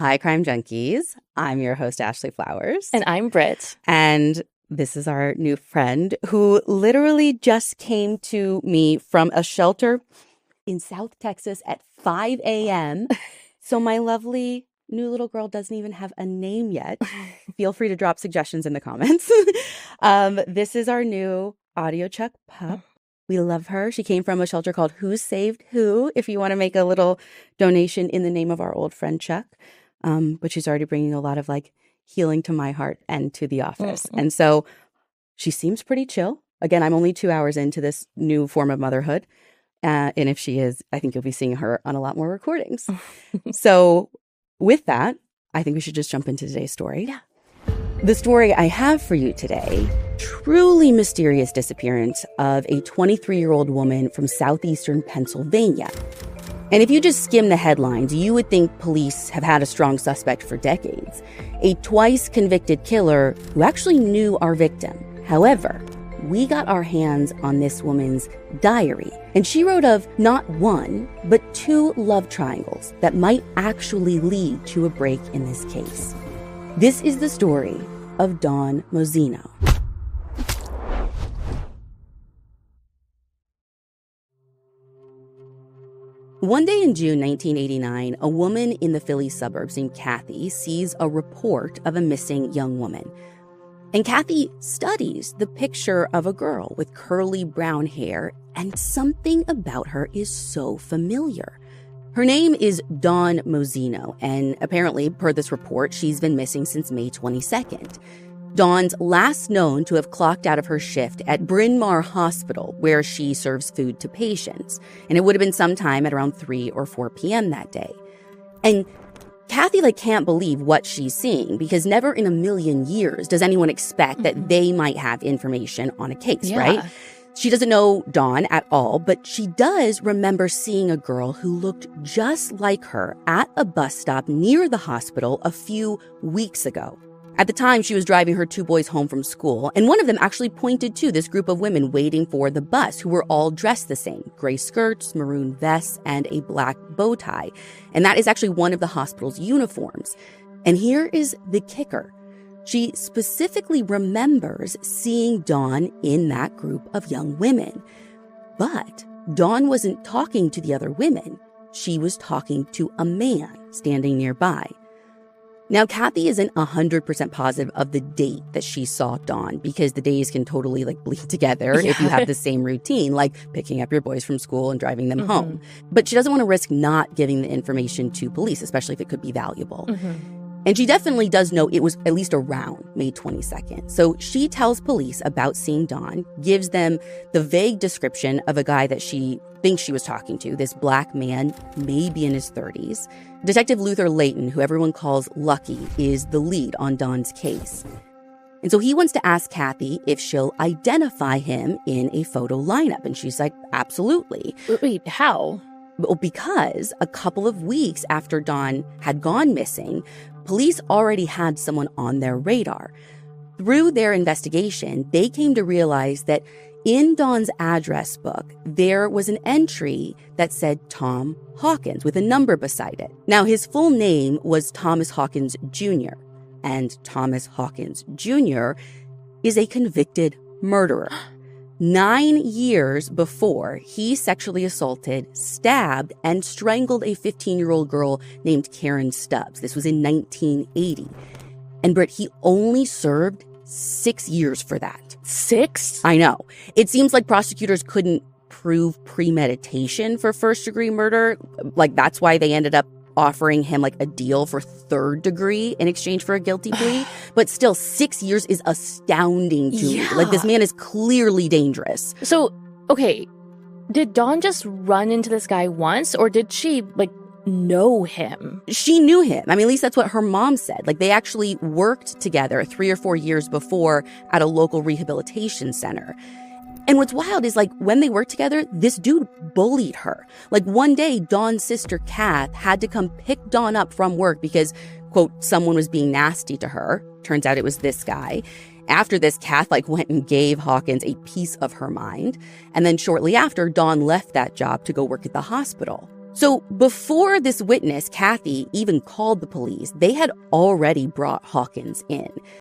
Hi, Crime Junkies. I'm your host, Ashley Flowers. And I'm Britt. And this is our new friend who literally just came to me from a shelter in South Texas at 5 a.m. So my lovely new little girl doesn't even have a name yet. Feel free to drop suggestions in the comments. This is our new Audio Chuck pup. We love her. She came from a shelter called Who Saved Who, if you want to make a little donation in the name of our old friend Chuck. But she's already bringing a lot of healing to my heart and to the office. Mm-hmm. And so she seems pretty chill. Again, I'm only 2 hours into this new form of motherhood. And if she is, I think you'll be seeing her on a lot more recordings. So with that, I think we should just jump into today's story. Yeah. The story I have for you today, truly mysterious disappearance of a 23-year-old woman from southeastern Pennsylvania. And if you just skim the headlines, you would think police have had a strong suspect for decades. A twice convicted killer who actually knew our victim. However, we got our hands on this woman's diary, and she wrote of not one, but two love triangles that might actually lead to a break in this case. This is the story of Dawn Mozino. One day in June 1989, a woman in the Philly suburbs named Kathy sees a report of a missing young woman. And Kathy studies the picture of a girl with curly brown hair, and something about her is so familiar. Her name is Dawn Mozino, and apparently, per this report, she's been missing since May 22nd. Dawn's last known to have clocked out of her shift at Bryn Mawr Hospital, where she serves food to patients. And it would have been sometime at around 3 or 4 p.m. that day. And Kathy can't believe what she's seeing, because never in a million years does anyone expect that they might have information on a case, right? She doesn't know Dawn at all, but she does remember seeing a girl who looked just like her at a bus stop near the hospital a few weeks ago. At the time, she was driving her two boys home from school, and one of them actually pointed to this group of women waiting for the bus who were all dressed the same: gray skirts, maroon vests, and a black bow tie. And that is actually one of the hospital's uniforms. And here is the kicker. She specifically remembers seeing Dawn in that group of young women. But Dawn wasn't talking to the other women. She was talking to a man standing nearby. Now, Kathy isn't 100% positive of the date that she saw Dawn, because the days can totally bleed together if you have the same routine, like picking up your boys from school and driving them home. But she doesn't want to risk not giving the information to police, especially if it could be valuable. And she definitely does know it was at least around May 22nd. So she tells police about seeing Dawn, gives them the vague description of a guy that she thinks she was talking to, this black man, maybe in his 30s. Detective Luther Layton, who everyone calls Lucky, is the lead on Dawn's case. And so he wants to ask Kathy if she'll identify him in a photo lineup. And she's like, absolutely. Wait, how? Well, because a couple of weeks after Dawn had gone missing, police already had someone on their radar. Through their investigation, they came to realize that in Dawn's address book, there was an entry that said Tom Hawkins with a number beside it. Now, his full name was Thomas Hawkins Jr., and Thomas Hawkins Jr. is a convicted murderer. 9 years before, he sexually assaulted, stabbed, and strangled a 15-year-old girl named Karen Stubbs. This was in 1980. And Britt, he only served 6 years for that. 6? I know. It seems like prosecutors couldn't prove premeditation for first-degree murder. That's why they ended up offering him a deal for third degree in exchange for a guilty plea. But still, 6 years is astounding to me. This man is clearly dangerous. So, okay, did Dawn just run into this guy once, or did she, know him? She knew him. I mean, at least that's what her mom said. They actually worked together 3 or 4 years before at a local rehabilitation center. And what's wild is, when they worked together, this dude bullied her. One day, Dawn's sister, Kath, had to come pick Dawn up from work because, quote, someone was being nasty to her. Turns out it was this guy. After this, Kath went and gave Hawkins a piece of her mind. And then shortly after, Dawn left that job to go work at the hospital. So before this witness, Kathy, even called the police, they had already brought Hawkins in.